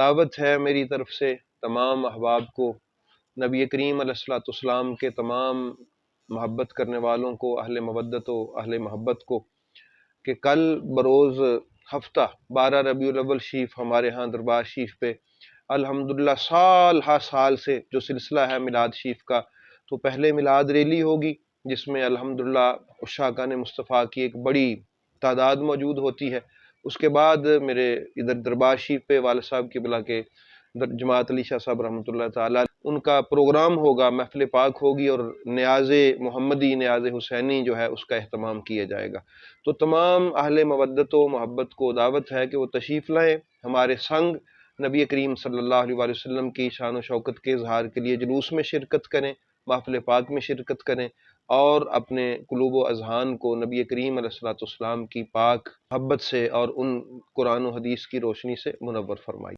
दावत है मेरी तरफ से तमाम अहबाब को, नबी करीम अलैहिस्सलाम के तमाम मोहब्बत करने वालों को, अहले मवद्दत व अहले मोहब्बत को, कि कल बरोज़ हफ्ता 12 रबीउल अव्वल शरीफ हमारे यहाँ दरबार शरीफ पे अल्हम्दुलिल्लाह साल हर साल से जो सिलसिला है मिलाद शरीफ का, तो पहले मिलाद रैली होगी जिसमें अल्हम्दुलिल्लाह उशाकान मुस्तफ़ा की एक बड़ी तादाद मौजूद होती है। उसके बाद मेरे इधर दरबार शरीफ पे वाले साहब किबला के जमात अली शाह साहब रहमतुल्लाह ताला उनका प्रोग्राम होगा, महफिल पाक होगी और न्याज़े मोहम्मदी न्याज़े हुसैनी जो है उसका एहतमाम किया जाएगा। तो तमाम अहले मवद्दत व मोहब्बत को दावत है कि वो तशरीफ़ लाएँ, हमारे संग नबी करीम सल्लल्लाहु अलैहि वसल्लम की शान व शौकत के इज़हार के लिए जुलूस में शिरकत करें, महफिल पाक में शिरकत करें और अपने कुलूब व अज़हान को नबी करीम अलैहिस्सलाम की पाक मोहब्बत से और उन कुरान व हदीस की रोशनी से मुनव्वर फरमाइए।